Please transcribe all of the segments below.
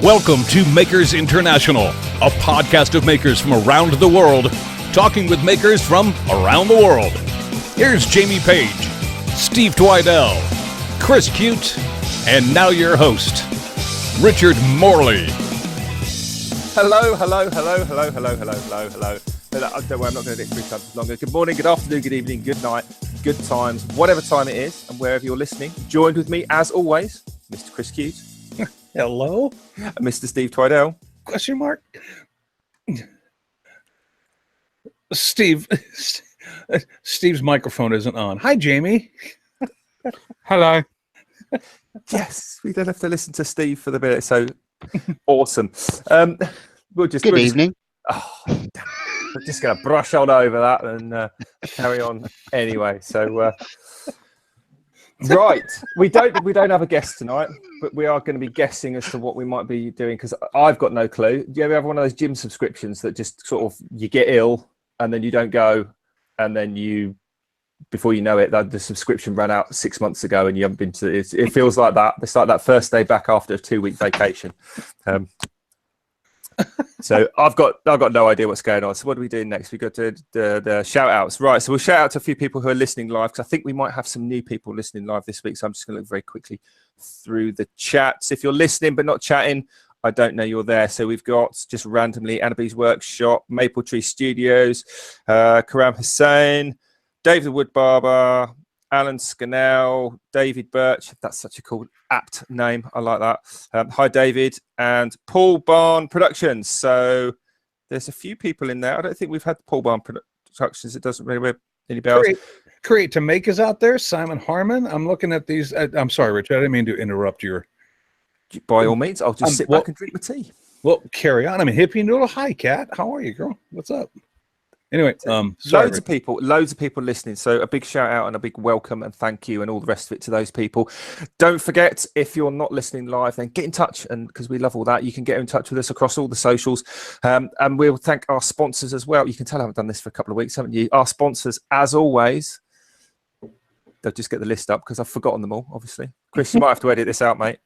Welcome to Makers International, a podcast of makers from around the world, talking with makers from around the world. Here's Jamie Page, Steve Twidell, Chris Cute, and now your host, Richard Morley. Hello. Don't worry, I'm not going to do it 3 times longer. Good morning, good afternoon, good evening, good night, good times, whatever time it is, and wherever you're listening. Joined with me, as always, Mr. Chris Cute. Hello? And Mr. Steve Twidell. Question mark? Steve's microphone isn't on. Hi, Jamie. Hello. Yes, we don't have to listen to Steve for the bit. So awesome. We'll just Good evening. We're just going to brush on over that and carry on anyway. So right, we don't have a guest tonight, but we are going to be guessing as to what we might be doing because I've got no clue. Do you ever have one of those gym subscriptions that just sort of you get ill and then you don't go, and then before you know it, the subscription ran out 6 months ago and you haven't been to it? It feels like that. It's like that first day back after a 2-week vacation. So I've got no idea what's going on. So what do we do next? We got to the shout outs. Right. So we'll shout out to a few people who are listening live, because I think we might have some new people listening live this week. So I'm just going to look very quickly through the chats. If you're listening but not chatting, I don't know you're there. So we've got just randomly Annabee's Workshop, Maple Tree Studios, Karam Hussain, Dave the Wood Barber, Alan Scannell, David Birch. That's such a cool, apt name. I like that. Hi, David. And Paul Barn Productions. So there's a few people in there. I don't think we've had Paul Barn Productions. It doesn't really ring any bells. Create to Make is out there. Simon Harmon. I'm looking at these. I'm sorry, Richard. I didn't mean to interrupt your. By all means, I'll just sit back and drink my tea. Well, carry on. I mean, Hippie Noodle. Hi, Kat. How are you, girl? What's up? Anyway, loads of people listening. So a big shout out and a big welcome and thank you and all the rest of it to those people. Don't forget, if you're not listening live, then get in touch, and because we love all that, you can get in touch with us across all the socials. And we'll thank our sponsors as well. You can tell I haven't done this for a couple of weeks, haven't you? Our sponsors, as always. They'll just get the list up because I've forgotten them all, obviously. Chris, you might have to edit this out, mate.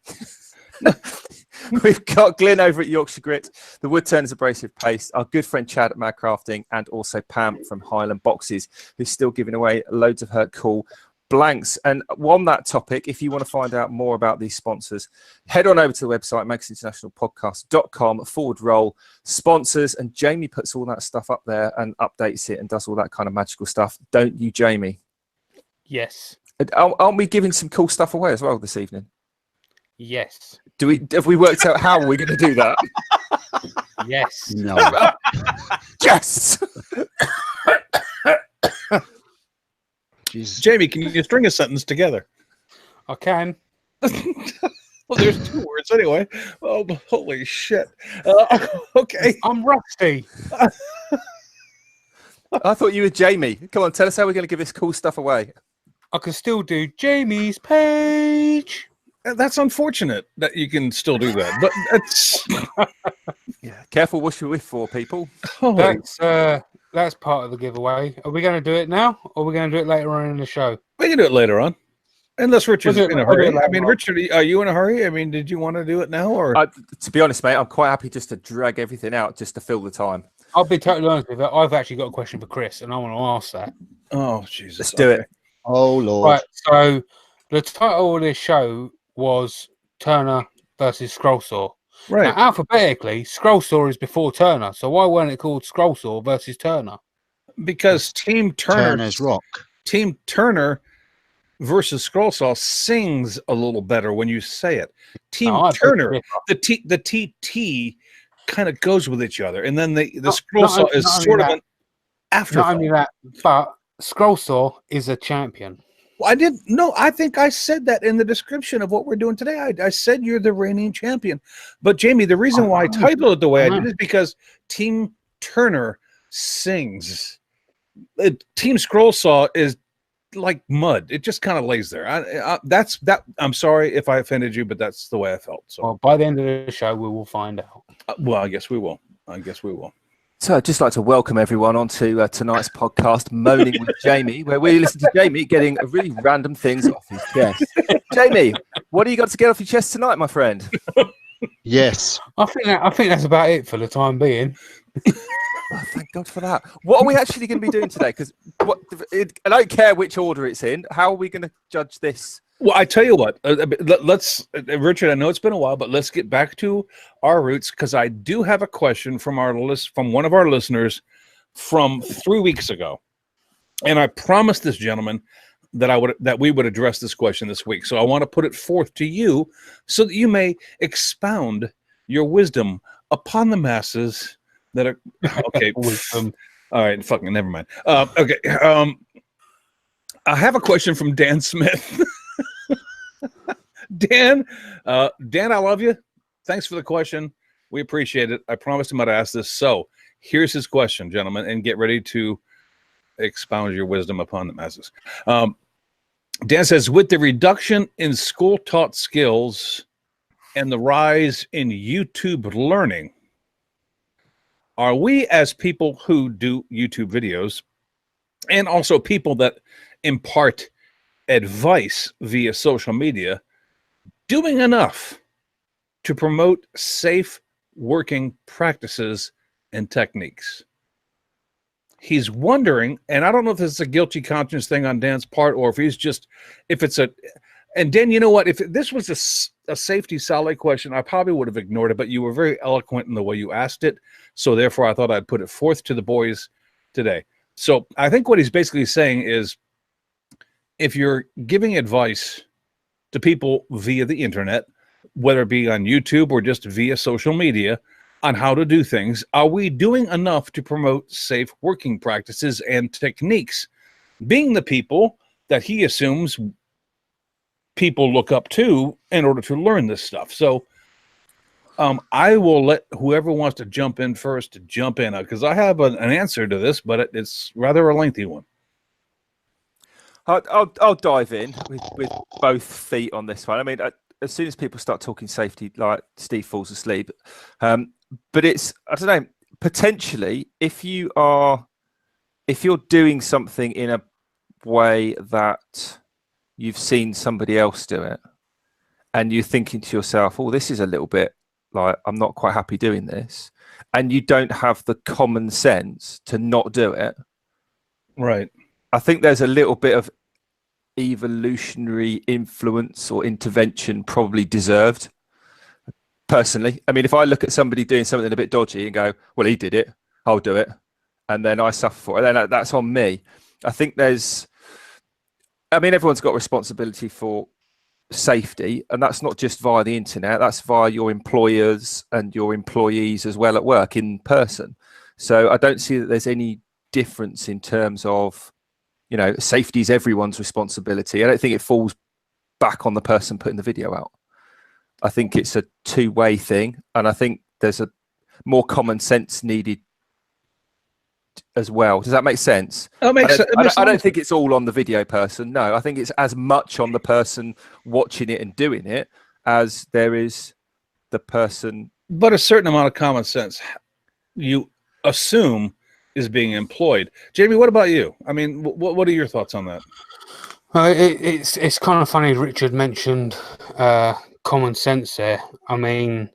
We've got Glyn over at Yorkshire Grit, the Woodturners Abrasive Paste, our good friend Chad at Mad Crafting, and also Pam from Highland Boxes, who's still giving away loads of her cool blanks. And on that topic, if you want to find out more about these sponsors, head on over to the website, makersinternationalpodcast.com/sponsors, and Jamie puts all that stuff up there and updates it and does all that kind of magical stuff. Don't you, Jamie? Yes. Aren't we giving some cool stuff away as well this evening? Yes. Have we worked out how we're going to do that? Yes. No. Yes. Jesus. Jamie, can you string a sentence together? I can. Well, there's 2 words anyway. Oh, holy shit. Okay. I'm rusty. I thought you were Jamie. Come on, tell us how we're going to give this cool stuff away. I can still do Jamie's page. That's unfortunate that you can still do that, but it's yeah. Careful what you're with for, people. That's part of the giveaway. Are we going to do it now, or are we going to do it later on in the show? We can do it later on, unless Richard's in a hurry. I mean, Richard, are you in a hurry? I mean, did you want to do it now, or? To be honest, mate, I'm quite happy just to drag everything out just to fill the time. I'll be totally honest with you. I've actually got a question for Chris, and I want to ask that. Oh, Jesus! Let's do it. Oh Lord! Right. So the title of this show was Turner versus Scrollsaw. Right. Now, alphabetically, Scrollsaw is before Turner. So why weren't it called Scrollsaw versus Turner? Because Turner's Rock. Team Turner versus Scrollsaw sings a little better when you say it. Team Turner, the TT kind of goes with each other, and then the Scrollsaw is sort of an afterthought. Not only that, but Scrollsaw is a champion. I think I said that in the description of what we're doing today. I said you're the reigning champion. But Jamie, the reason why I titled it the way I did is because Team Turner sings. Team Scrollsaw is like mud. It just kind of lays there. I'm sorry if I offended you, but that's the way I felt. So well, by the end of the show, we will find out. Well, I guess we will. So I'd just like to welcome everyone onto tonight's podcast, Moaning with Jamie, where we listen to Jamie getting really random things off his chest. Jamie, what do you got to get off your chest tonight, my friend? Yes. I think that's about it for the time being. Oh, thank God for that. What are we actually going to be doing today? Because I don't care which order it's in. How are we going to judge this? Well, I tell you what, let's, Richard, I know it's been a while, but let's get back to our roots, because I do have a question from one of our listeners from 3 weeks ago. And I promised this gentleman that we would address this question this week. So I want to put it forth to you so that you may expound your wisdom upon the masses that are okay. Wisdom. All right, fucking never mind. Okay. I have a question from Dan Smith. Dan, I love you. Thanks for the question. We appreciate it. I promised him I'd ask this. So here's his question, gentlemen, and get ready to expound your wisdom upon the masses. Dan says, with the reduction in school-taught skills and the rise in YouTube learning, are we, as people who do YouTube videos and also people that impart advice via social media, doing enough to promote safe working practices and techniques? He's wondering, and I don't know if this is a guilty conscience thing on Dan's part, or and Dan, you know what? If this was a safety solid question, I probably would have ignored it, but you were very eloquent in the way you asked it. So therefore, I thought I'd put it forth to the boys today. So I think what he's basically saying is, if you're giving advice to people via the internet, whether it be on YouTube or just via social media, on how to do things, are we doing enough to promote safe working practices and techniques, being the people that he assumes people look up to in order to learn this stuff? So I will let whoever wants to jump in first to jump in, because I have an answer to this, but it's rather a lengthy one. I'll dive in with both feet on this one. I mean, as soon as people start talking safety, like Steve falls asleep. But it's, I don't know, potentially if you're doing something in a way that you've seen somebody else do it, and you're thinking to yourself, oh, this is a little bit like, I'm not quite happy doing this, and you don't have the common sense to not do it. Right. I think there's a little bit of evolutionary influence or intervention probably deserved. Personally, I mean, if I look at somebody doing something a bit dodgy and go, well, he did it, I'll do it, and then I suffer for it, then that's on me. I think everyone's got responsibility for safety, and that's not just via the internet, that's via your employers and your employees as well at work in person. So I don't see that there's any difference in terms of, safety is everyone's responsibility. I don't think it falls back on the person putting the video out. I think it's a two-way thing, and I think there's a more common sense needed as well. Does that make sense? I don't think it's all on the video person. No, I think it's as much on the person watching it and doing it as there is the person. But a certain amount of common sense, you assume, is being employed. Jamie, what about you? I mean, what are your thoughts on that? It's kind of funny Richard mentioned common sense there. I mean,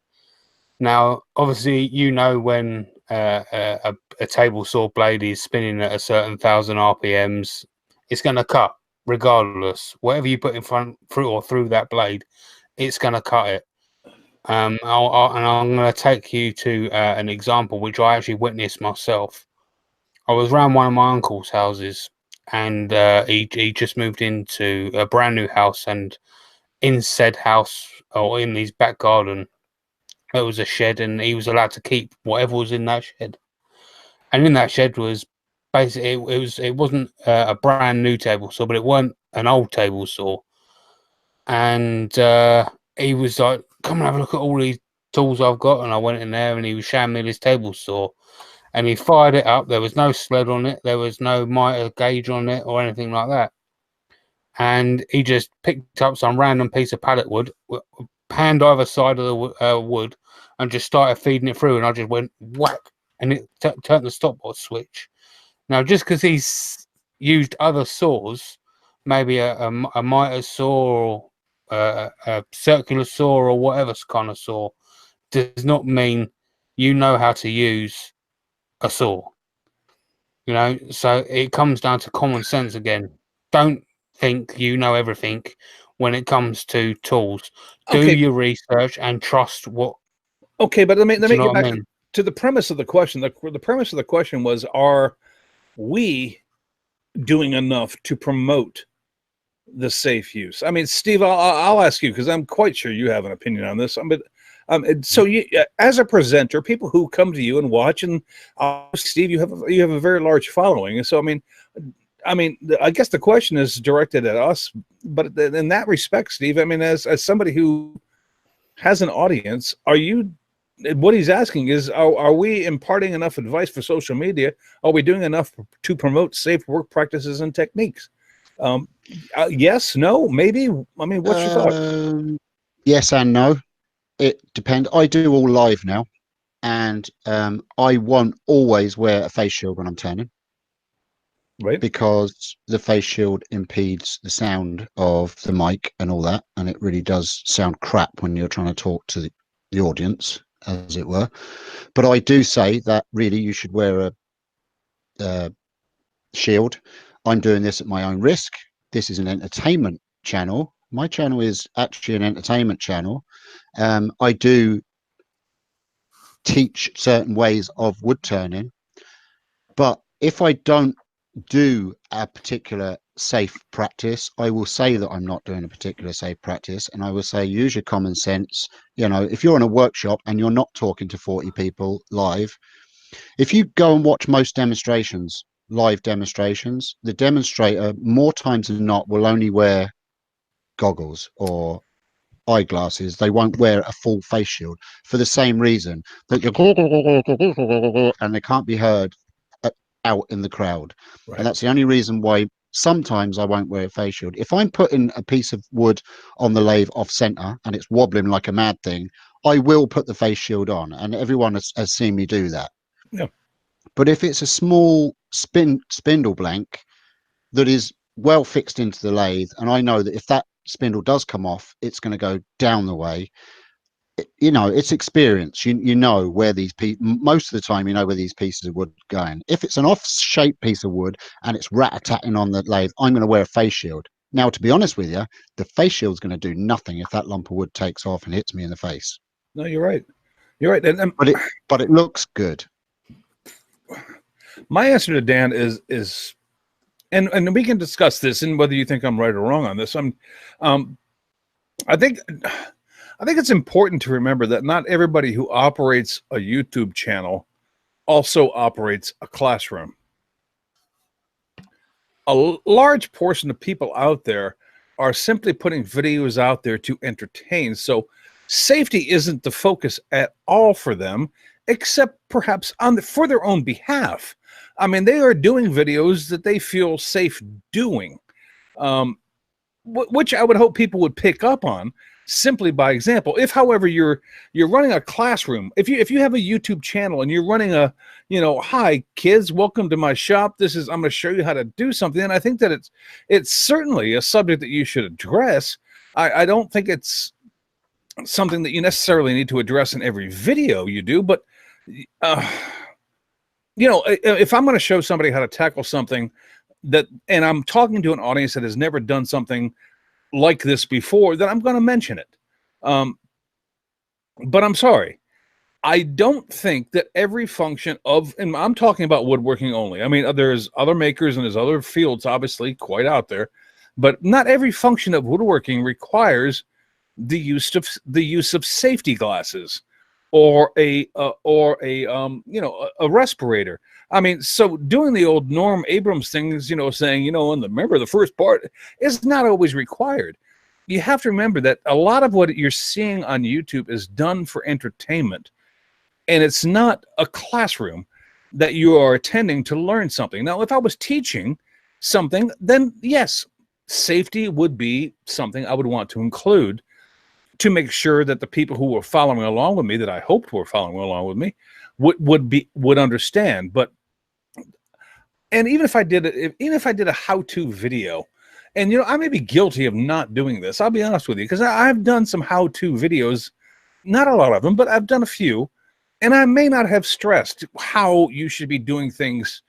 now obviously when a table saw blade is spinning at a certain 1,000 RPMs, it's going to cut regardless. Whatever you put in front, through or through that blade, it's going to cut it. And I'm going to take you to an example which I actually witnessed myself. I was around one of my uncle's houses, and he just moved into a brand new house, and in said house, or in his back garden, there was a shed, and he was allowed to keep whatever was in that shed. And in that shed was basically, it wasn't a brand new table saw, but it weren't an old table saw. And he was like, come and have a look at all these tools I've got. And I went in there, and he was showing me this table saw. And he fired it up. There was no sled on it. There was no mitre gauge on it or anything like that. And he just picked up some random piece of pallet wood, hand either side of the wood, and just started feeding it through. And I just went whack, and it turned the stopwatch switch. Now, just because he's used other saws, maybe a mitre saw or a circular saw or whatever kind of saw, does not mean you know how to use a saw. You know, so it comes down to common sense again. Don't think you know everything when it comes to tools. Do Okay. your research and trust what. Okay, but let me Do you know get what I back mean? to the premise of the question. The premise of the question was: are we doing enough to promote the safe use? I mean, Steve, I'll ask you because I'm quite sure you have an opinion on this. So you, as a presenter, people who come to you and watch, and Steve, you have a very large following, and so I mean, I guess the question is directed at us, but in that respect, Steve, I mean, as somebody who has an audience, are you? What he's asking is, are we imparting enough advice for social media? Are we doing enough to promote safe work practices and techniques? Yes, no, maybe. I mean, what's your thought? Yes and no. It depends. I do all live now, and I won't always wear a face shield when I'm turning, Right. because the face shield impedes the sound of the mic and all that, and it really does sound crap when you're trying to talk to the audience, as it were. But I do say that really you should wear a shield. I'm doing this at my own risk. This is an entertainment channel. My channel is actually an entertainment channel. I do teach certain ways of wood turning, but if I don't do a particular safe practice, I will say that I'm not doing a particular safe practice, and I will say use your common sense. You know, if you're in a workshop and you're not talking to 40 people live, if you go and watch most demonstrations, live demonstrations, the demonstrator more times than not will only wear goggles or eyeglasses. They won't wear a full face shield for the same reason, that you're and they can't be heard out in the crowd. Right. And that's the only reason why sometimes I won't wear a face shield. If I'm putting a piece of wood on the lathe off center and it's wobbling like a mad thing, I will put the face shield on, and everyone has seen me do that. Yeah. But if it's a small spindle blank that is well fixed into the lathe, and I know that if that spindle does come off, it's going to go down the way. You know, it's experience. You know where these most of the time you know where these pieces of wood are going. If it's an off-shaped piece of wood and it's rat-a-tatting on the lathe, I'm going to wear a face shield. Now, to be honest with you, the face shield's going to do nothing if that lump of wood takes off and hits me in the face. No, you're right. You're right. And but it looks good. My answer to Dan is and we can discuss this and whether you think I'm right or wrong on this. I think it's important to remember that not everybody who operates a YouTube channel also operates a classroom. A large portion of people out there are simply putting videos out there to entertain. So safety isn't the focus at all for them, except perhaps for their own behalf. I mean, they are doing videos that they feel safe doing, which I would hope people would pick up on simply by example. If, however, you're running a classroom, if you have a YouTube channel and you're running a, hi kids, welcome to my shop. I'm going to show you how to do something. And I think that it's certainly a subject that you should address. I don't think it's something that you necessarily need to address in every video you do, but if I'm going to show somebody how to tackle something and I'm talking to an audience that has never done something like this before, then I'm going to mention it. But I'm sorry, I don't think that every function and I'm talking about woodworking only. I mean, there's other makers and there's other fields, obviously, quite out there, but not every function of woodworking requires the use of safety glasses or a respirator. I mean, so doing the old Norm Abrams things, saying, remember the first part is not always required. You have to remember that a lot of what you're seeing on YouTube is done for entertainment, and it's not a classroom that you are attending to learn something. Now, if I was teaching something, then yes, safety would be something I would want to include to make sure that the people who were following along with me, that I hoped were following along with me, would understand. And even if I did a how-to video, and I may be guilty of not doing this, I'll be honest with you, because I've done some how-to videos, not a lot of them, but I've done a few, and I may not have stressed how you should be doing things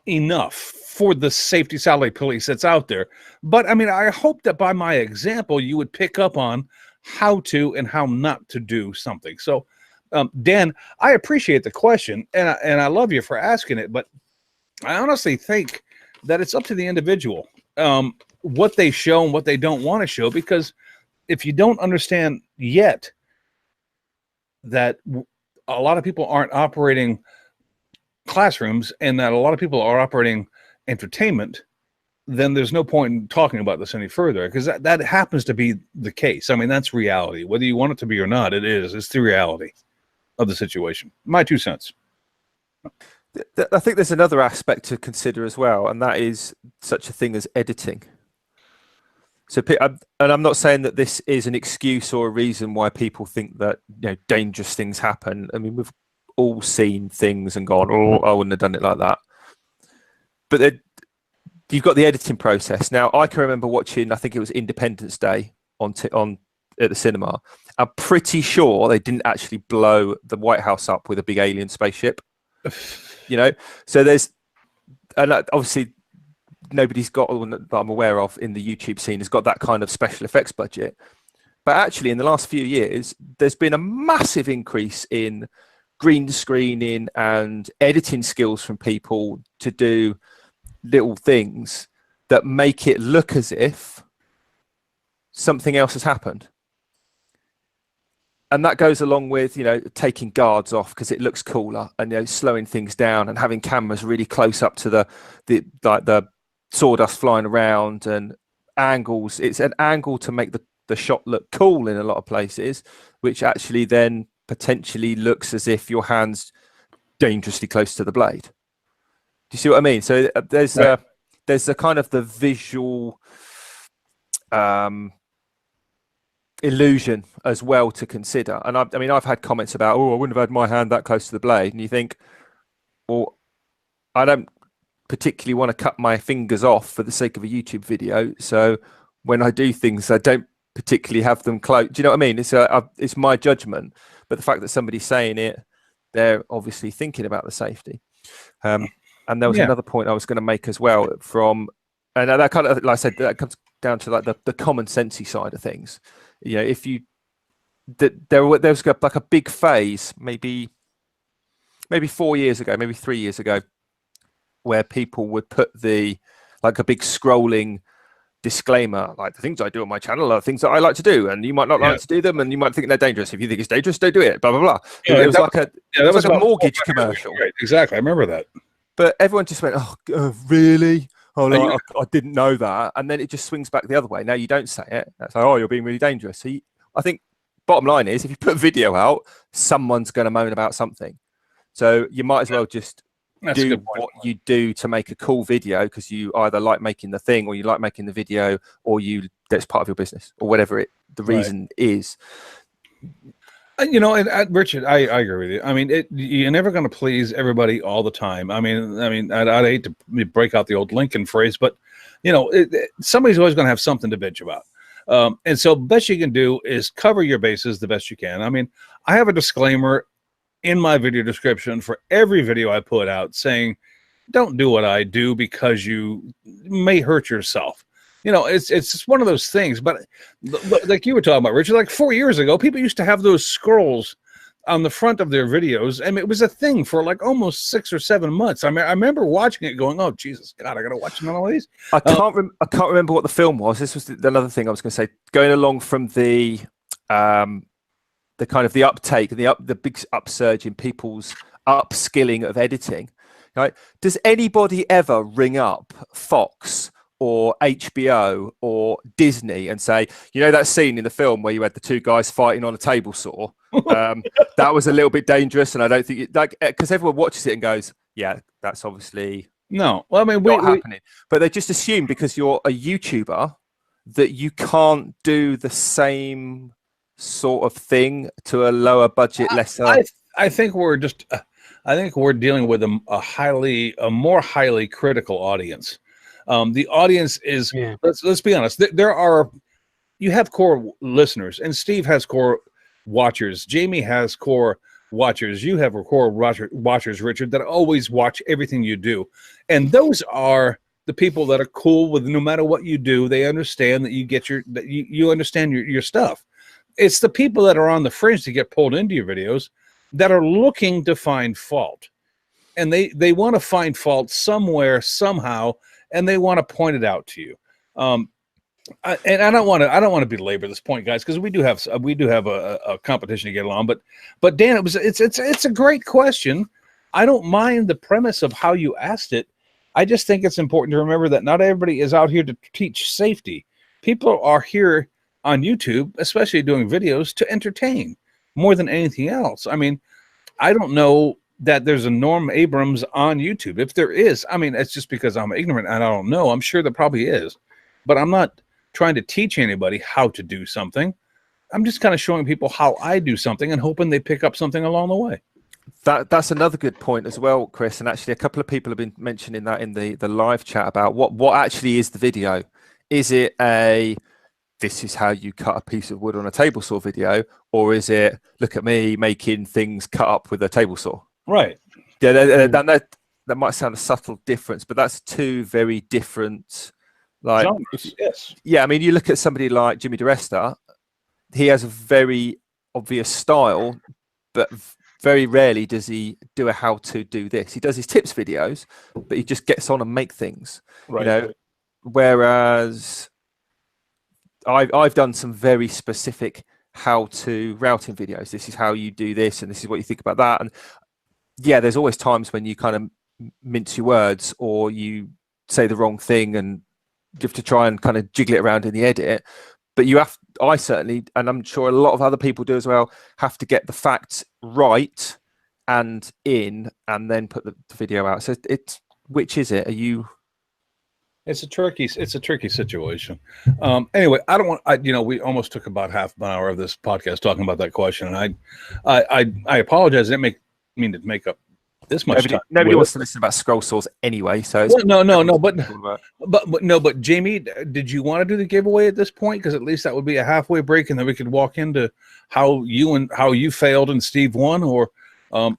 enough for the safety satellite police that's out there. But I mean, I hope that by my example, you would pick up on how to and how not to do something. So, Dan, I appreciate the question, and I love you for asking it, but I honestly think that it's up to the individual what they show and what they don't want to show, because if you don't understand yet that a lot of people aren't operating classrooms and that a lot of people are operating entertainment, then there's no point in talking about this any further, because that happens to be the case. I mean, that's reality. Whether you want it to be or not, it is. It's the reality of the situation. My 2 cents. I think there's another aspect to consider as well, and that is such a thing as editing. So, and I'm not saying that this is an excuse or a reason why people think that, you know, dangerous things happen. I mean, we've all seen things and gone, oh, I wouldn't have done it like that. But you've got the editing process. Now, I can remember watching, I think it was Independence Day on at the cinema. I'm pretty sure they didn't actually blow the White House up with a big alien spaceship. You know, so and obviously nobody's got, that I'm aware of in the YouTube scene, has got that kind of special effects budget. But actually, in the last few years, there's been a massive increase in green screening and editing skills from people to do little things that make it look as if something else has happened. And that goes along with, you know, taking guards off because it looks cooler, and, you know, slowing things down and having cameras really close up to the sawdust flying around and angles. It's an angle to make the shot look cool in a lot of places, which actually then potentially looks as if your hand's dangerously close to the blade. Do you see what I mean? So there's a kind of the visual illusion as well to consider. And I mean, I've had comments about, oh, I wouldn't have had my hand that close to the blade. And you think, well, I don't particularly want to cut my fingers off for the sake of a YouTube video. So when I do things, I don't particularly have them close. Do you know what I mean? It's my judgment. But the fact that somebody's saying it, they're obviously thinking about the safety. And there was another point I was going to make as well and that kind of, like I said, that comes down to like the common sensey side of things. You know, if you there was like a big phase, maybe 4 years ago, maybe 3 years ago, where people would put like a big scrolling disclaimer, like, the things I do on my channel are things that I like to do, and you might not like to do them, and you might think they're dangerous. If you think it's dangerous, don't do it. Blah blah blah. Yeah, it was like a mortgage commercial. Right, exactly, I remember that. But everyone just went, "Oh, really? Oh, no, I didn't know that." And then it just swings back the other way. Now you don't say it. That's like, oh, you're being really dangerous. So I think bottom line is, if you put a video out, someone's going to moan about something. So you might as well just do what you do to make a cool video, because you either like making the thing, or you like making the video, or that's part of your business, or whatever the reason is. You know, and Richard, I agree with you. I mean, you're never going to please everybody all the time. I mean, I'd hate to break out the old Lincoln phrase, but, you know, somebody's always going to have something to bitch about. And so best you can do is cover your bases the best you can. I mean, I have a disclaimer in my video description for every video I put out saying, don't do what I do because you may hurt yourself. You know, it's just one of those things. But like you were talking about, Richard, like 4 years ago, people used to have those scrolls on the front of their videos. I mean, it was a thing for like almost 6 or 7 months. I mean, I remember watching it going, oh, Jesus, God, I got to watch none of these. I can't remember what the film was. This was another thing I was going to say. Going along from the kind of the uptake, the big upsurge in people's upskilling of editing. Right? Does anybody ever ring up Fox or HBO or Disney and say, you know, that scene in the film where you had the two guys fighting on a table saw, that was a little bit dangerous, and I don't think because everyone watches it and goes, yeah, that's obviously no. Well, I mean, not happening. But they just assume because you're a YouTuber that you can't do the same sort of thing to a lower budget, lesser. I think we're just. I think we're dealing with a more highly critical audience. The audience is, let's be honest, there are you have core listeners, and Steve has core watchers. Jamie has core watchers. You have core watchers, Richard, that always watch everything you do. And those are the people that are cool with no matter what you do. They understand that you understand your stuff. It's the people that are on the fringe to get pulled into your videos that are looking to find fault. And they want to find fault somewhere, somehow, and they want to point it out to you. I don't want to belabor this point, guys, because we do have a competition to get along. But Dan, it's a great question. I don't mind the premise of how you asked it. I just think it's important to remember that not everybody is out here to teach safety. People are here on YouTube, especially doing videos, to entertain more than anything else. I mean, I don't know that there's a Norm Abrams on YouTube. If there is, I mean, it's just because I'm ignorant and I don't know. I'm sure there probably is, but I'm not trying to teach anybody how to do something. I'm just kind of showing people how I do something and hoping they pick up something along the way. That's another good point as well, Chris. And actually, a couple of people have been mentioning that in the live chat about what actually is the video. Is it this is how you cut a piece of wood on a table saw video, or is it look at me making things cut up with a table saw? Right. Yeah, that might sound a subtle difference, but that's two very different. Like, yes. Yeah, I mean, you look at somebody like Jimmy DiResta, he has a very obvious style, but very rarely does he do a how to do this. He does his tips videos, but he just gets on and make things. Right. You know, whereas I've done some very specific how to routing videos. This is how you do this, and this is what you think about that. And yeah, there's always times when you kind of mince your words or you say the wrong thing and you have to try and kind of jiggle it around in the edit. But I certainly, and I'm sure a lot of other people do as well, have to get the facts right and in, and then put the video out. So which is it? Are you? It's a tricky situation. Anyway, I don't want. We almost took about half an hour of this podcast talking about that question, and I apologize. I didn't mean to make up this much time. Nobody wants to listen about scroll saws anyway. So but Jamie, did you want to do the giveaway at this point? Because at least that would be a halfway break, and then we could walk into how you failed and Steve won, or I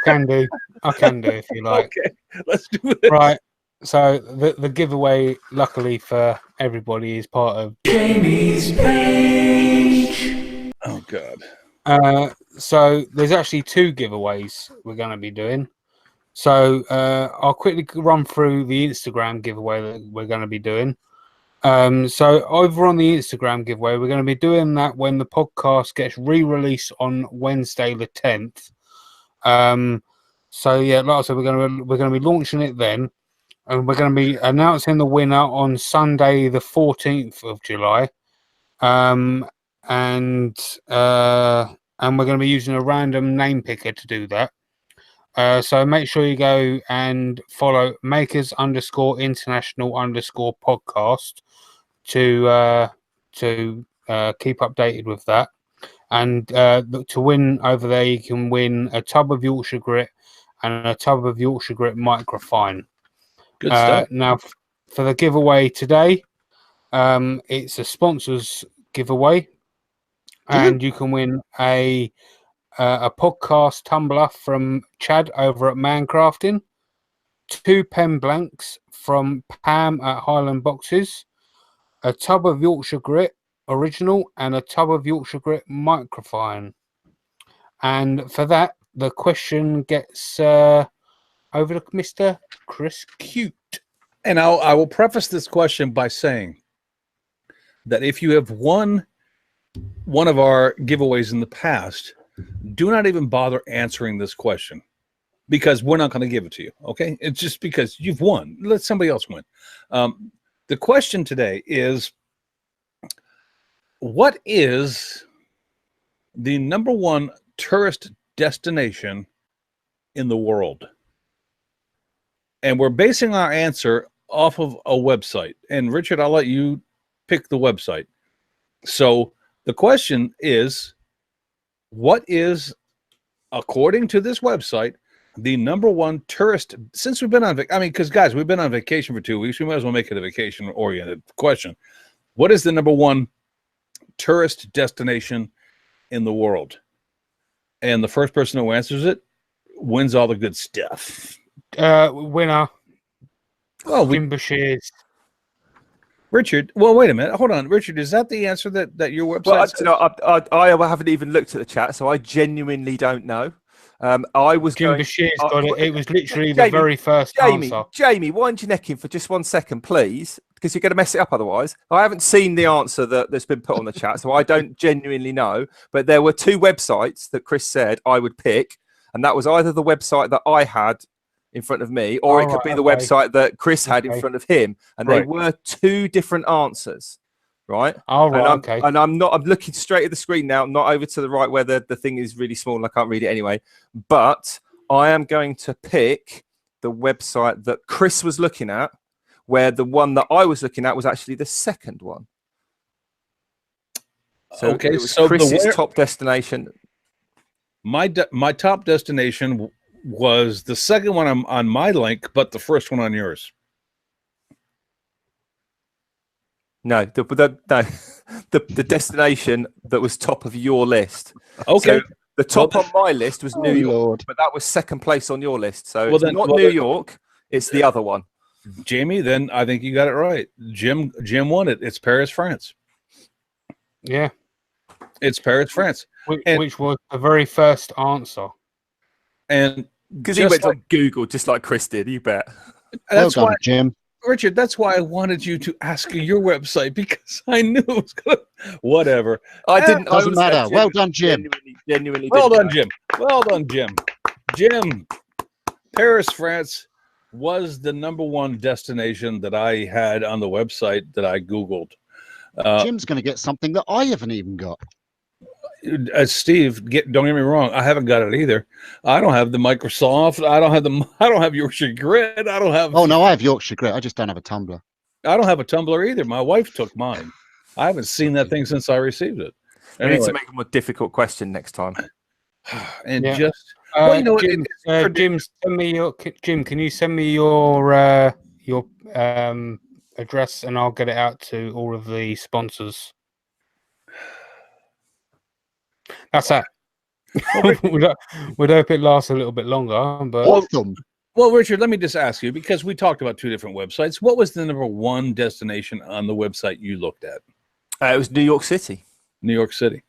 can do if you like. Okay, let's do it. Right. So the giveaway, luckily for everybody, is part of Jamie's page. Oh God. So there's actually two giveaways we're going to be doing. So I'll quickly run through the Instagram giveaway that we're going to be doing. So over on the Instagram giveaway, we're going to be doing that when the podcast gets re-released on Wednesday the 10th. So yeah, like I said, we're going to be launching it then, and we're going to be announcing the winner on Sunday the 14th of July. And we're going to be using a random name picker to do that. So make sure you go and follow makers_international_podcast to keep updated with that. And to win over there, you can win a tub of Yorkshire Grit and a tub of Yorkshire Grit Microfine. Good stuff. Now, for the giveaway today, it's a sponsors giveaway. And you can win a podcast tumbler from Chad over at Mancrafting, 2 pen blanks from Pam at Highland Boxes, a tub of Yorkshire Grit original, and a tub of Yorkshire Grit Microfine. And for that, the question gets over to Mr. Chris Cute. And I will preface this question by saying that if you have won one of our giveaways in the past, do not even bother answering this question, because we're not going to give it to you. Okay, it's just because you've won. Let somebody else win. The question today is, what is the #1 tourist destination in the world? And we're basing our answer off of a website. And Richard, I'll let you pick the website. So the question is, what is, according to this website, the #1 tourist, since we've been on, because guys, we've been on vacation for 2 weeks, we might as well make it a vacation-oriented question. What is the number one tourist destination in the world? And the first person who answers it wins all the good stuff. Winner. Oh, Jim Bashir's. Richard. Well, wait a minute. Hold on, Richard. Is that the answer that your website? Well, says? you know, I haven't even looked at the chat, so I genuinely don't know. I was Jim going. Bashir's got it. It was literally Jamie, the very first answer. Jamie, wind your neck in for just 1 second, please, because you're going to mess it up otherwise. I haven't seen the answer that's been put on the chat, so I don't genuinely know. But there were 2 websites that Chris said I would pick, and that was either the website that I had in front of me, or it could be the website that Chris had in front of him, and they were 2 different answers. Right. Oh, right. Okay. And I'm looking straight at the screen now, not over to the right where the thing is really small and I can't read it anyway. But I am going to pick the website that Chris was looking at, where the one that I was looking at was actually the second one. So okay, it was so Chris's top destination. My top destination was the second one on my link, but the first one on yours. No, the destination that was top of your list. Okay. So the top on my list was New York, Lord. but that was second place on your list. So Well, it's then- not well, New then- York, it's the other one. Jamie, then I think you got it right. Jim won it. It's Paris, France. Yeah. It's Paris, France. Which was the very first answer. And Because he just went like- on Google just like Chris did, you bet. Well that's done, why, Jim. Richard, that's why I wanted you to ask your website, because I knew it was going to, whatever. I didn't. Doesn't matter. Well done, Jim. Genuinely Well didn't done, know. Jim. Well done, Jim. Jim, Paris, France was the number one destination that I had on the website that I Googled. Jim's going to get something that I haven't even got. Steve, don't get me wrong. I haven't got it either. I don't have the Microsoft. I don't have Yorkshire Grid. I don't have. Oh no, I have Yorkshire Grit. I just don't have a Tumblr. I don't have a Tumblr either. My wife took mine. I haven't seen that thing since I received it. We need Anyway, to make a more difficult question next time. and Yeah. just well, you know, Jim, Jim, send me your Jim. Can you send me your address and I'll get it out to all of the sponsors. That's that. We'd hope it lasts a little bit longer, but Awesome. Well, Richard, let me just ask you, because we talked about 2 different websites. What was the number one destination on the website you looked at? It was New York City. New York City.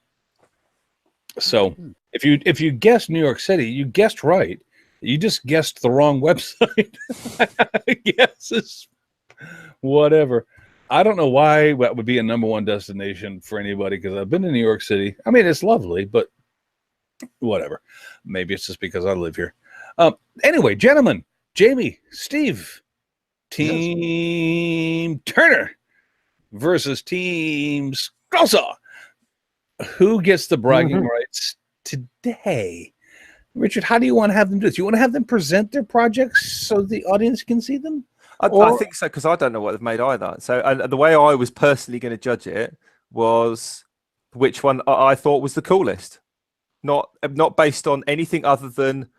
So if you guessed New York City, you guessed right. You just guessed the wrong website. Yes, it's whatever. I don't know why that would be a number one destination for anybody, because I've been to New York City. I mean, it's lovely, but whatever. Maybe it's just because I live here. Anyway, gentlemen, Jamie, Steve, Team Turner versus Team Scrosa. Who gets the bragging rights today? Richard, how do you want to have them do this? You want to have them present their projects so the audience can see them? I think so, because I don't know what they've made either. So, and the way I was personally going to judge it was which one I thought was the coolest, not based on anything other than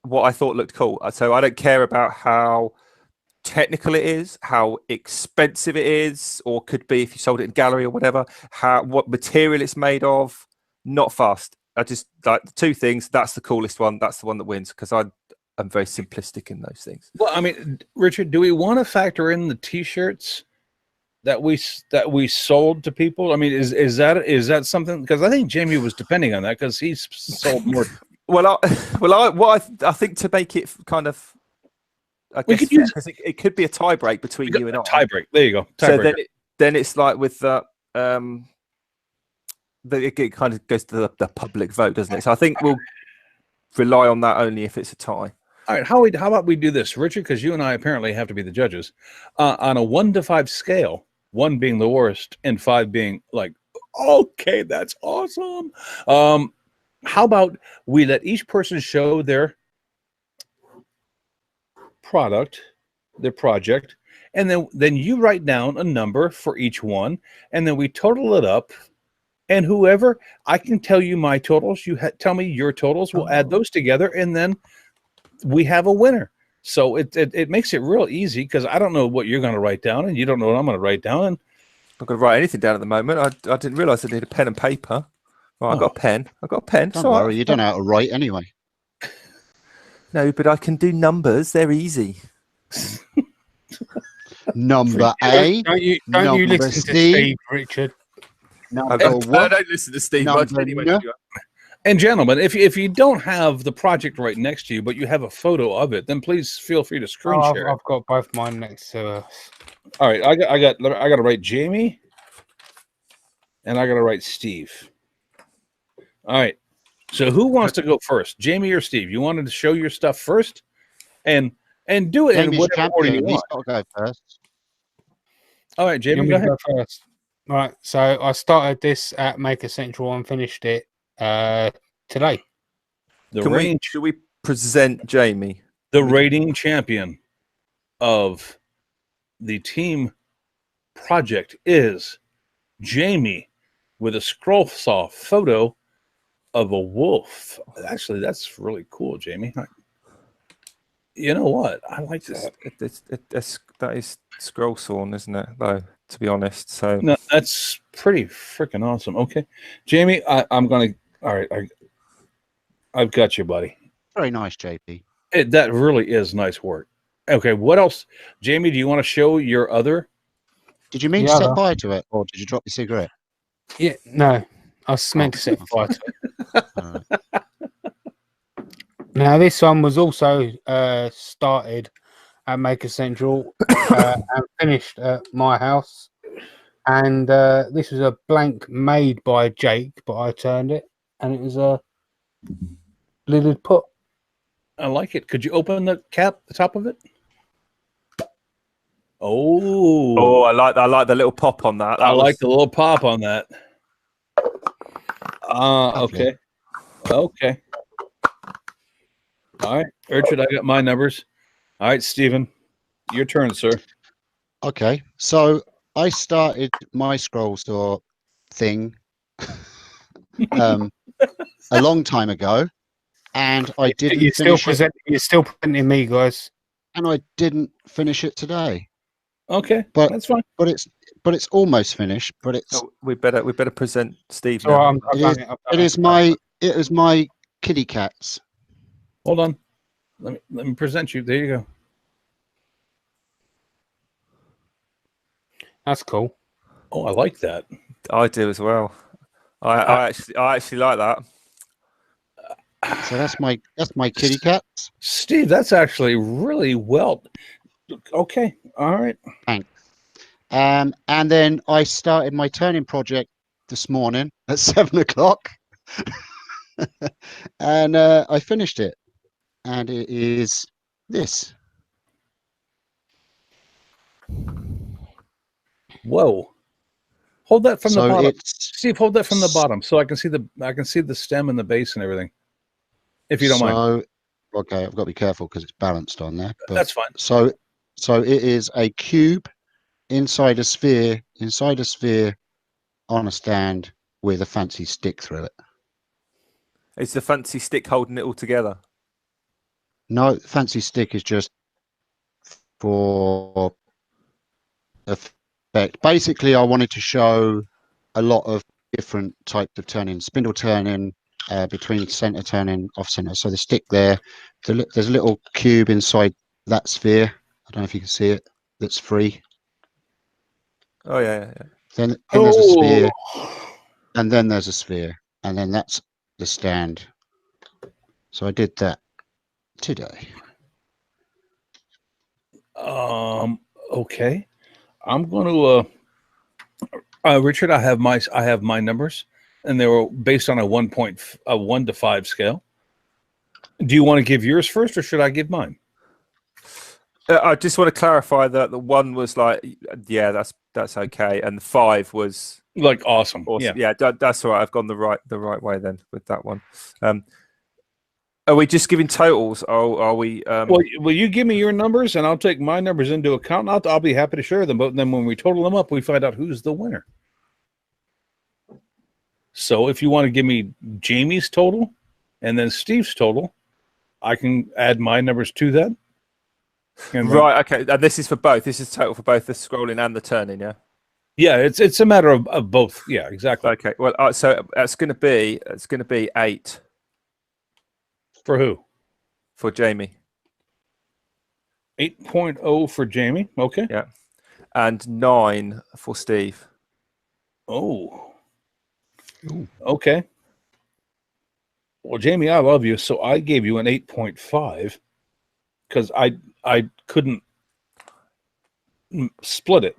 what I thought looked cool. So I don't care about how technical it is, how expensive it is, or could be if you sold it in gallery or whatever, what material it's made of. Not fast. I just like the 2 things. That's the coolest one. That's the one that wins, because I'm very simplistic in those things. Well, I mean, Richard, do we want to factor in the T-shirts that we sold to people? I mean, is that something? Because I think Jamie was depending on that, because he's sold more. I think to make it kind of, I We guess, could use- because it could be a tie break between you and I. Tie break. There you go. So Tiebreaker. then it's like with it kind of goes to the public vote, doesn't it? So I think we'll rely on that only if it's a tie. All right, how about we do this, Richard? Because you and I apparently have to be the judges on a 1 to 5 scale. 1 being the worst, and 5 being like, okay, that's awesome. How about we let each person show their product, their project, and then you write down a number for each one, and then we total it up. And whoever, I can tell you my totals, you tell me your totals. We'll add those together, and then we have a winner. So it makes it real easy, because I don't know what you're going to write down, and you don't know what I'm going to write down. And not going to write anything down at the moment. I didn't realise I need a pen and paper. Right, I've got a pen. I've got a pen. Don't worry, you don't know how to write anyway. No, but I can do numbers. They're easy. Number A, Don't you number listen to C. Steve, Richard? number I don't one, listen to Steve much number anyway. no. And gentlemen, if you don't have the project right next to you, but you have a photo of it, then please feel free to screen Oh, share. it. I've got both mine next to us. All right, I got to write Jamie, and I got to write Steve. All right. So who wants to go first, Jamie or Steve? You wanted to show your stuff first, and do it in Jamie's whatever order you champion. He's want. got to go first. All right, You Jamie, want go me to ahead. go first? Right. So I started this at Maker Central and finished it today. Should we present Jamie? The rating champion of the team project is Jamie with a scroll saw photo of a wolf. Actually, that's really cool, Jamie. You know what? I like this. That is scroll sawn, isn't it? Though, to be honest. So No, that's pretty freaking awesome. Okay, Jamie, I'm gonna. All right, I've got you, buddy. Very nice, JP. That really is nice work. Okay, what else, Jamie? Do you want to show your other? Did you mean Yeah, to set no. fire to it, or did you drop your cigarette? Yeah. No, I was meant to set fire to it. Uh, Now this one was also started at Maker Central and finished at my house. And this was a blank made by Jake, but I turned it, and it was a lidded pot. I like it. Could you open the cap, the top of it? Oh, I like the little pop on that. I like the little pop on that. Lovely. Okay. Okay. All right, Richard, I got my numbers. All right, Stephen, your turn, sir. okay, so I started my scroll saw thing a long time ago, and I didn't You're still finish it, You're still presenting me, guys. and I didn't finish it today. Okay, But- that's fine. But it's almost finished. But it's Oh, we better present Steve So now. I've It done is- it. I've it done is my kitty cats. Hold on. Let me present you. There you go. That's cool. Oh, I like that. I do as well. I actually like that. So that's my kitty cats. Steve, that's actually really well. Okay. All right. And then I started my turning project this morning at 7:00, and I finished it, and it is this. Whoa. Hold that from the So bottom. it's Steve, hold that from the bottom so I can see the stem and the base and everything. If you don't mind. Okay, I've got to be careful because it's balanced on there. But That's fine. so it is a cube inside a sphere on a stand with a fancy stick through it. It's the fancy stick holding it all together. No, fancy stick is just for effect. Basically, I wanted to show a lot of different types of turning, spindle turning, between center turning, off center. So the stick there, there's a little cube inside that sphere. I don't know if you can see it. That's free. Oh yeah. Then there's a sphere, Oh, and then there's a sphere, and then that's the stand. So I did that today. okay. I'm going to Richard, I have my numbers, and they were based on a 1 to 5 scale. Do you want to give yours first, or should I give mine? I just want to clarify that the 1 was like, yeah, that's okay, and the 5 was Like awesome. awesome. Yeah. Yeah, that's all right. I've gone the right way then with that one. Are we just giving totals? Are we? Well, will you give me your numbers, and I'll take my numbers into account. And I'll be happy to share them. But then when we total them up, we find out who's the winner. So if you want to give me Jamie's total and then Steve's total, I can add my numbers to that. And then- Right. Okay. And this is for both. This is total for both the scrolling and the turning. Yeah. Yeah, it's a matter of both. Yeah, exactly. Okay. Well, so it's going to be 8 For who? for Jamie. 8.0 for Jamie. Okay. Yeah, and 9 for Steve. Oh. Okay. Well, Jamie, I love you, so I gave you an 8.5 because I couldn't split it.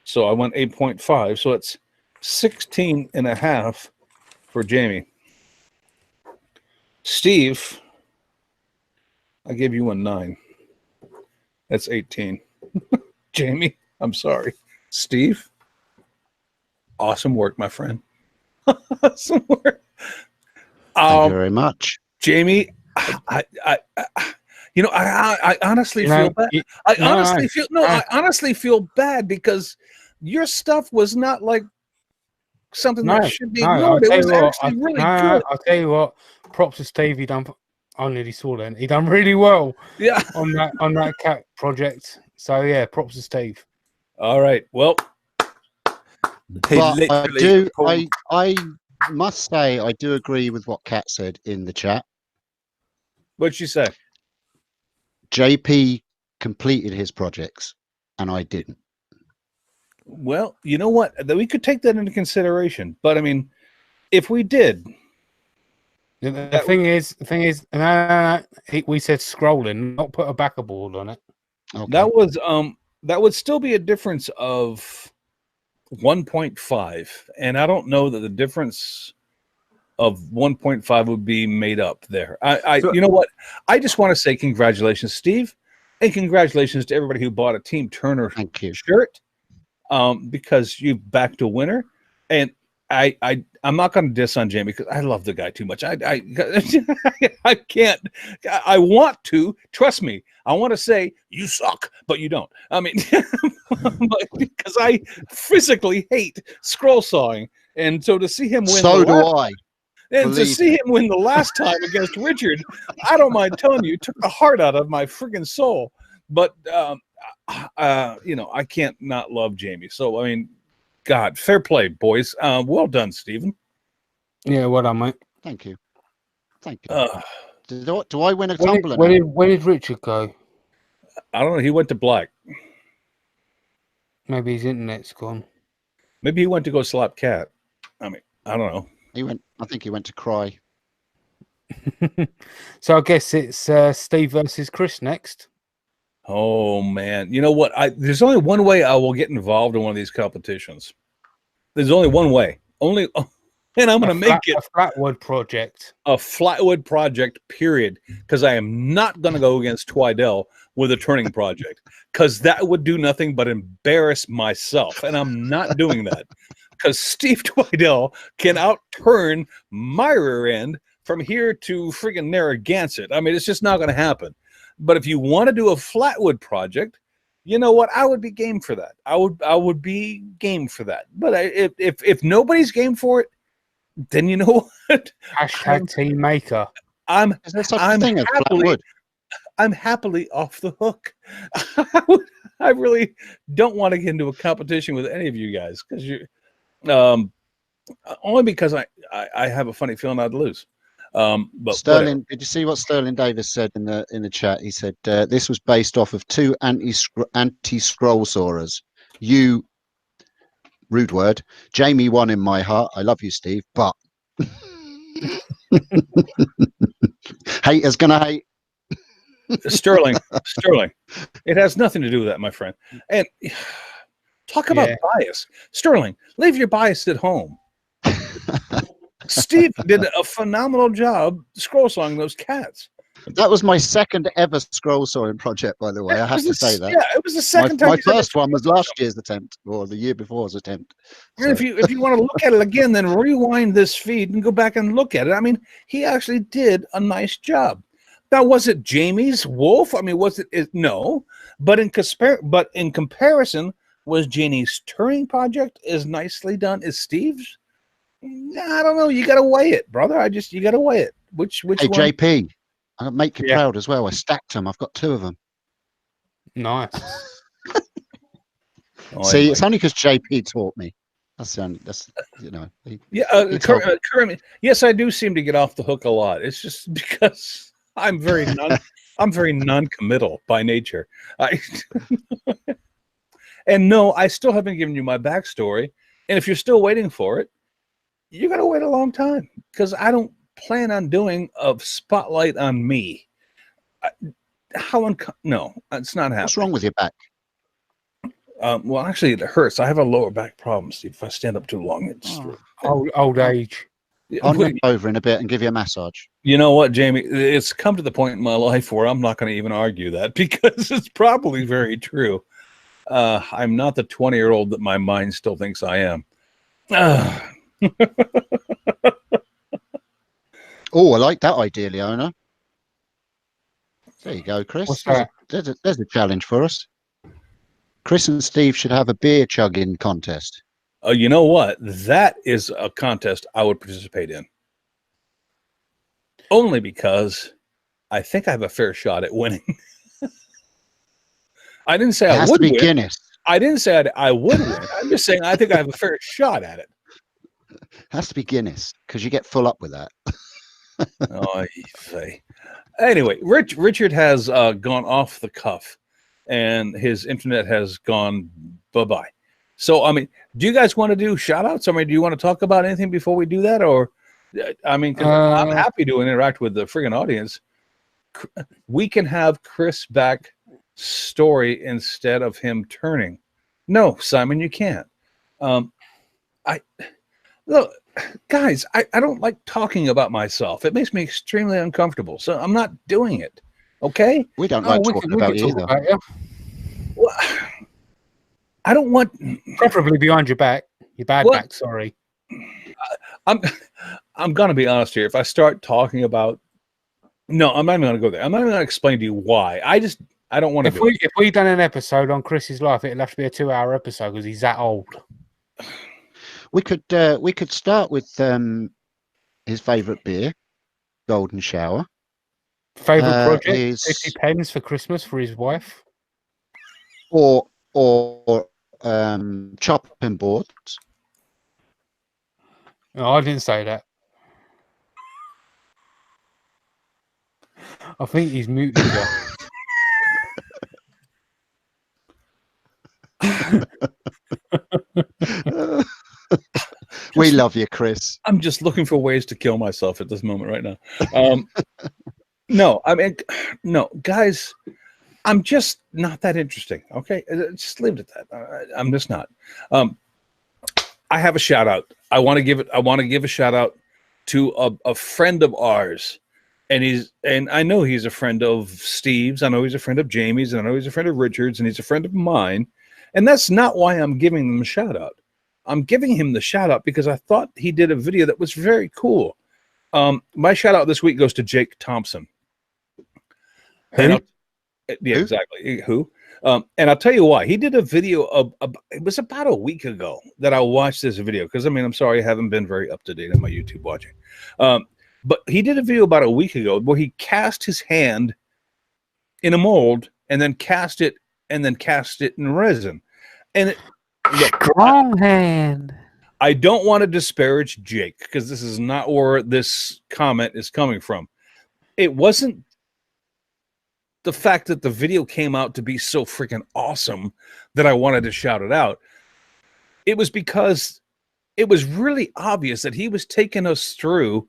So I went 8.5. So it's 16.5 for Jamie. Steve, I gave you a 9. That's 18. Jamie, I'm sorry. Steve, awesome work, my friend. Awesome work. Thank you very much. Jamie, I honestly feel bad. I honestly feel bad because your stuff was not like something that should be ignored. It was actually really good. I'll tell you what. Props to Steve. He done. I nearly saw that. He done really well. Yeah. On that cat project. So yeah, props to Steve. All right. Well, But I must say I do agree with what Kat said in the chat. what'd she say? JP completed his projects and I didn't. Well, you know what? We could take that into consideration. But I mean, if we did, The thing is, no. We said scrolling, not put a backer board on it. Okay. that would still be a difference of 1.5, and I don't know that the difference of 1.5 would be made up there. You know what? I just want to say congratulations, Steve, and congratulations to everybody who bought a Team Turner Thank you. shirt, because you backed a winner. And I'm not going to diss on Jamie because I love the guy too much. I can't. I want to, trust me. I want to say you suck, but you don't. I mean, because I physically hate scroll sawing, and so to see him win, So do I. and to see him win the last time against Richard, I don't mind telling you, it took the heart out of my friggin' soul. But I can't not love Jamie. So I mean, God, fair play, boys. Well done, Stephen. Yeah, well done, mate. Thank you. Thank you. Do I win a Where tumbler now? where did Richard go? I don't know. He went to black. Maybe his internet's gone. Maybe he went to go slap Cat. I mean, I don't know. I think he went to cry. So I guess it's Steve versus Chris next. Oh man, you know what? There's only one way I will get involved in one of these competitions. There's only one way. And I'm going to make it a Flatwood project. A Flatwood project, period. Because I am not going to go against Twidell with a turning project, because that would do nothing but embarrass myself, and I'm not doing that. Because Steve Twidell can outturn my rear end from here to friggin' Narragansett. I mean, it's just not going to happen. But if you want to do a Flatwood project, you know what? I would be game for that. I would be game for that. But if nobody's game for it, then you know what? Hashtag team maker. I'm Flatwood? I'm happily off the hook. I really don't want to get into a competition with any of you guys, because you only because I have a funny feeling I'd lose. But Sterling, did you see what Sterling Davis said in the chat? He said this was based off of 2 anti-scroll sawers. You, rude word, Jamie won in my heart. I love you, Steve, but haters gonna hate. Sterling, it has nothing to do with that, my friend. And talk about bias. Sterling, leave your bias at home. Steve did a phenomenal job scroll sawing those cats. That was my second ever scroll sawing project, by the way. I have to say that. Yeah, it was the second time. My first one was last year's attempt, or the year before's attempt. And if you want to look at it again, then rewind this feed and go back and look at it. I mean, he actually did a nice job. Now, was it Jamie's wolf? I mean, was it no? But in comparison, was Janie's Turing project as nicely done as Steve's? I don't know. You got to weigh it, brother. You got to weigh it. Which hey, one? JP, I'll make you proud as well. I stacked them. I've got 2 of them. Nice. Oh, See, it's only because JP taught me. That's Yeah, He told me. Kermit. Yes, I do seem to get off the hook a lot. It's just because I'm very non-committal by nature. I and no, I still haven't given you my backstory. And if you're still waiting for it, you got to wait a long time because I don't plan on doing a spotlight on me. No, it's not happening. What's wrong with your back? Well, actually, it hurts. I have a lower back problem, Steve. If I stand up too long, it's Old age. I'll nip over in a bit and give you a massage. You know what, Jamie? It's come to the point in my life where I'm not going to even argue that because it's probably very true. I'm not the 20-year-old that my mind still thinks I am. Oh, I like that idea, Leona. There you go, Chris. What's that? There's a challenge for us. Chris and Steve should have a beer chugging contest. You know what? That is a contest I would participate in. Only because I think I have a fair shot at winning. I didn't say It I has would to be win. Guinness. I didn't say I would win. I'm just saying I think I have a fair shot at it. It has to be Guinness because you get full up with that. Oh, anyway, Richard has gone off the cuff, and his internet has gone bye-bye. So, I mean, do you guys want to do shout-outs? I mean, do you want to talk about anything before we do that? Or, I mean, 'cause I'm happy to interact with the friggin' audience. We can have Chris back story instead of him turning. No, Simon, you can't. Look, guys, I don't like talking about myself. It makes me extremely uncomfortable. So I'm not doing it. Okay? We don't like we talking can about you talk either. about you. Well, I don't want. Preferably behind your back. Your bad What? back, sorry. I'm gonna be honest here. If I start talking about, no, I'm not even gonna go there. I'm not even gonna explain to you why. I don't want to do it. If we done an episode on Chris's life, it'll have to be a 2-hour episode because he's that old. We could start with his favourite beer, Golden Shower. Favorite project? is 50 pence for Christmas for his wife. or chopping boards. No, I didn't say that. I think he's muted you. We love you, Chris. I'm just looking for ways to kill myself at this moment right now. No, I mean, no, guys, I'm just not that interesting. Okay, just leave it at that. I'm just not. I have a shout out. I want to give a shout out to a friend of ours, and I know he's a friend of Steve's. I know he's a friend of Jamie's, and I know he's a friend of Richard's, and he's a friend of mine. And that's not why I'm giving them a shout out. I'm giving him the shout out because I thought he did a video that was very cool. My shout out this week goes to Jake Thompson. Who? Yeah, exactly. Who? And I'll tell you why. He did a video it was about a week ago that I watched this video because I mean, I'm sorry, I haven't been very up to date on my YouTube watching. But he did a video about a week ago where he cast his hand in a mold and then cast it in resin. And Strong hand. I don't want to disparage Jake because this is not where this comment is coming from. It wasn't the fact that the video came out to be so freaking awesome that I wanted to shout it out. It was because it was really obvious that he was taking us through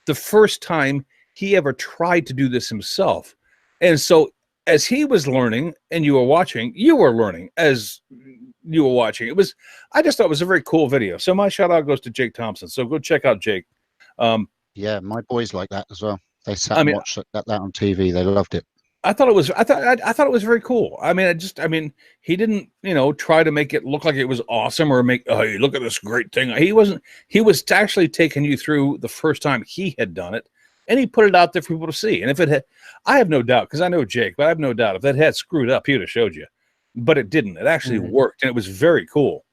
the first time he ever tried to do this himself. And so as he was learning and you were watching, you were learning as you were watching. I just thought it was a very cool video. So my shout out goes to Jake Thompson. So go check out Jake. Yeah, my boys like that as well. They sat I and mean, watched that on TV. They loved it. I thought it was very cool. I mean, he didn't, try to make it look like it was awesome or make, oh, look at this great thing. He was actually taking you through the first time he had done it, and he put it out there for people to see. And if it had, I have no doubt, because I know Jake, but I have no doubt if that had screwed up, he would have showed you. But it didn't. It actually worked, and it was very cool.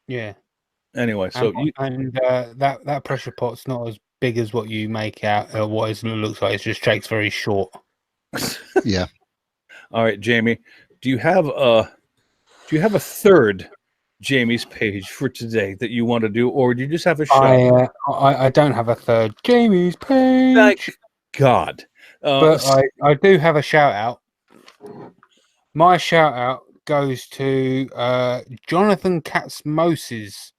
Yeah. Anyway, so that pressure pot's not as big as what you make out. What it looks like. It's just Jake's very short. Yeah. All right, Jamie, do you have Do you have a third Jamie's page for today that you want to do, or do you just have a shout? I don't have a third Jamie's page, Thank God. but I do have a shout out. My shout out goes to Jonathan Katzmoses.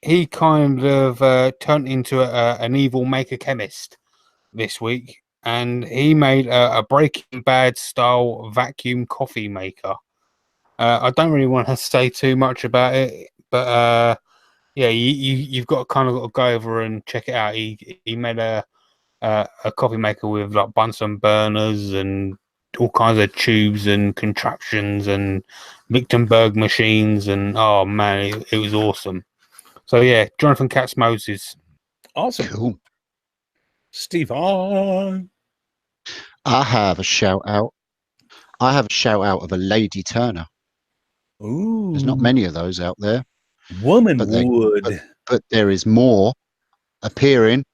He kind of turned into an evil maker chemist this week, and he made a Breaking Bad style vacuum coffee maker. I don't really want to say too much about it, but yeah, you've got to kind of got to go over and check it out. He made a coffee maker with like Bunsen burners and all kinds of tubes and contraptions and Lichtenberg machines, and oh man, it was awesome. So yeah, Jonathan Katzmoses. Awesome. Cool. Steve on. I have a shout out. I have a shout out of a Lady Turner. Ooh. There's not many of those out there, Womanwood. but there is more appearing.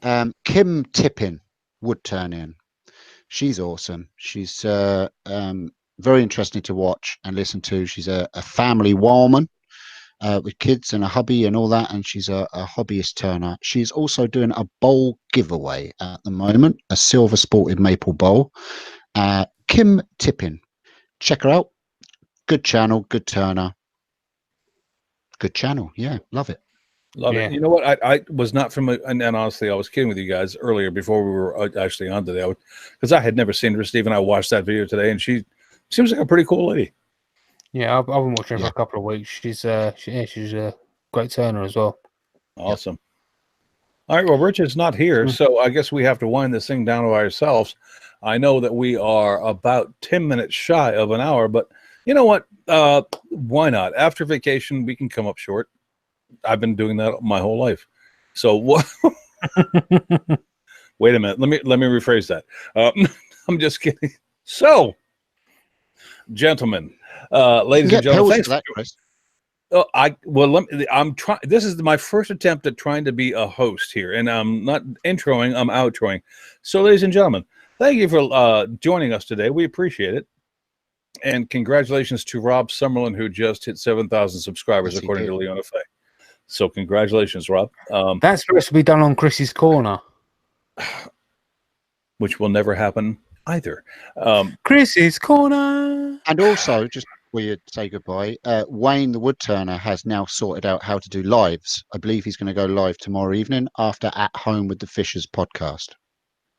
Kim Tippin wood turning. She's awesome. She's very interesting to watch and listen to. She's a family woman with kids and a hubby and all that, and she's a hobbyist turner. She's also doing a bowl giveaway at the moment, a silver sported maple bowl. Kim Tippin, check her out. Good channel, good turner. Good channel. Yeah, love it. Love Yeah. it. You know what? I was not familiar, and honestly, I was kidding with you guys earlier before we were actually on today, because I had never seen her. Steve and I watched that video today, and she seems like a pretty cool lady. Yeah, I've been watching her for a couple of weeks. She's a great turner as well. Awesome. All right. Well, Richard's not here, Hmm. so I guess we have to wind this thing down to ourselves. I know that we are about 10 minutes shy of an hour, but you know what? Why not? After vacation, we can come up short. I've been doing that my whole life. So what? Wait a minute. Let me rephrase that. I'm just kidding. So, gentlemen, ladies and Get pills gentlemen, for that, Chris. I'm trying. This is my first attempt at trying to be a host here, and I'm not introing. I'm outroing. So, ladies and gentlemen, thank you for joining us today. We appreciate it, and congratulations to Rob Summerlin, who just hit 7,000 subscribers, Yes, he according did. to Leona Faye. So, congratulations, Rob. That's supposed to be done on Chris's Corner. Which will never happen either. Chris's Corner. And also, just before you say goodbye, Wayne the wood turner has now sorted out how to do lives. I believe he's going to go live tomorrow evening after At Home with the Fishers podcast.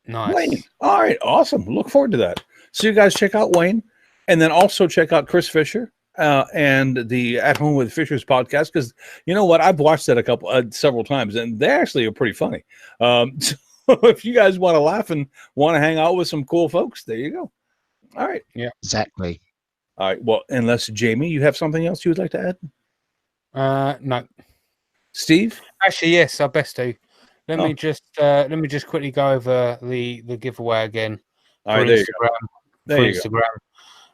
Nice. Wayne. All right, awesome. Look forward to that. So you guys check out Wayne, and then also check out Chris Fisher and the At Home with Fishers podcast, because you know what, I've watched that several times, and they actually are pretty funny. So if you guys want to laugh and want to hang out with some cool folks, there you go. All right. Exactly. All right. Well, unless Jamie, you have something else you would like to add? No. Steve? Actually, yes, I best do. Let Oh. me just quickly go over the giveaway again All for right, there you Instagram. go. There you go. Instagram.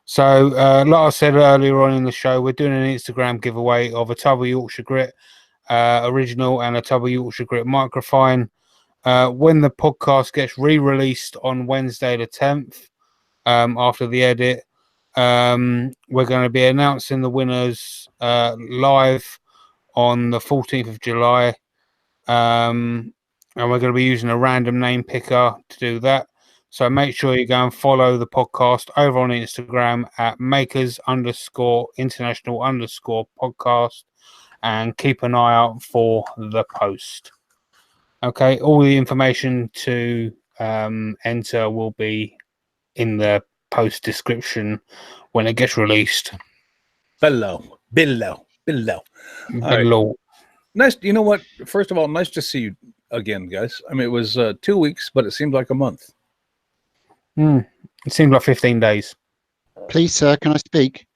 So, like I said earlier on in the show, we're doing an Instagram giveaway of a Tubby Yorkshire Grit original and a Tubby Yorkshire Grit microphone. When the podcast gets re-released on Wednesday the 10th, after the edit, we're going to be announcing the winners live on the 14th of July. And we're going to be using a random name picker to do that. So make sure you go and follow the podcast over on Instagram at makers_international_podcast and keep an eye out for the post. Okay, all the information to enter will be in the post description when it gets released. Below. All right. Hello. Nice. You know what? First of all, nice to see you again, guys. I mean, it was 2 weeks, but it seemed like a month. It seems like 15 days. Please, sir, can I speak?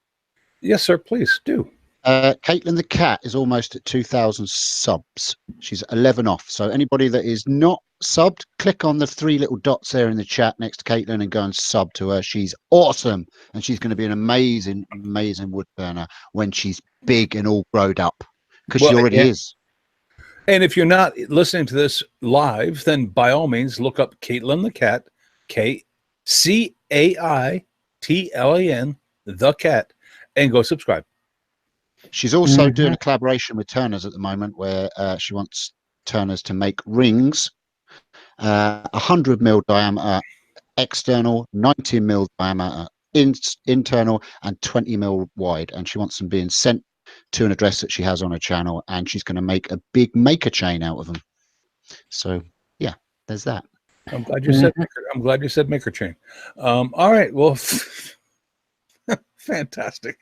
Yes, sir. Please do. Caitlin the cat is almost at 2,000 subs. She's 11 off. So anybody that is not subbed, click on the 3 little dots there in the chat next to Caitlin and go and sub to her. She's awesome, and she's going to be an amazing wood burner when she's big and all growed up, because she Well, already yeah. is. And if you're not listening to this live, then by all means, look up Caitlin the cat, KCAITLAN, the cat, and go subscribe. She's also Mhm. doing a collaboration with Turner's at the moment where she wants Turner's to make rings, 100 mil diameter external, 90 mil diameter internal, and 20 mil wide. And she wants them being sent to an address that she has on her channel, and she's going to make a big maker chain out of them. So yeah, there's that. I'm glad you said maker. I'm glad you said maker chain. All right. Well, fantastic,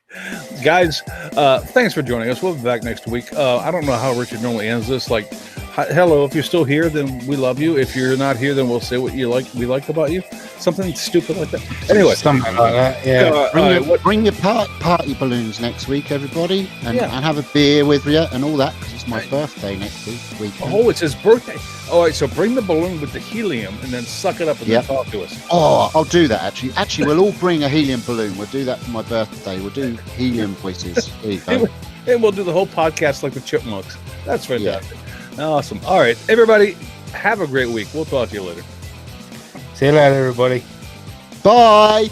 guys. Thanks for joining us. We'll be back next week. I don't know how Richard normally ends this. Like, hello. If you're still here, then we love you. If you're not here, then we'll say what you like. We like about you. Something stupid like that. Anyway, Something like that. Yeah. Bring your party balloons next week, everybody, and have a beer with you and all that, because it's my birthday next week. Oh, it's his birthday. All right, so bring the balloon with the helium and then suck it up and then talk to us. Oh, I'll do that, actually. Actually, we'll all bring a helium balloon. We'll do that for my birthday. We'll do helium voices. There you go. And we'll do the whole podcast like the Chipmunks. That's fantastic. Awesome. All right, everybody, have a great week. We'll talk to you later. See you later, everybody. Bye.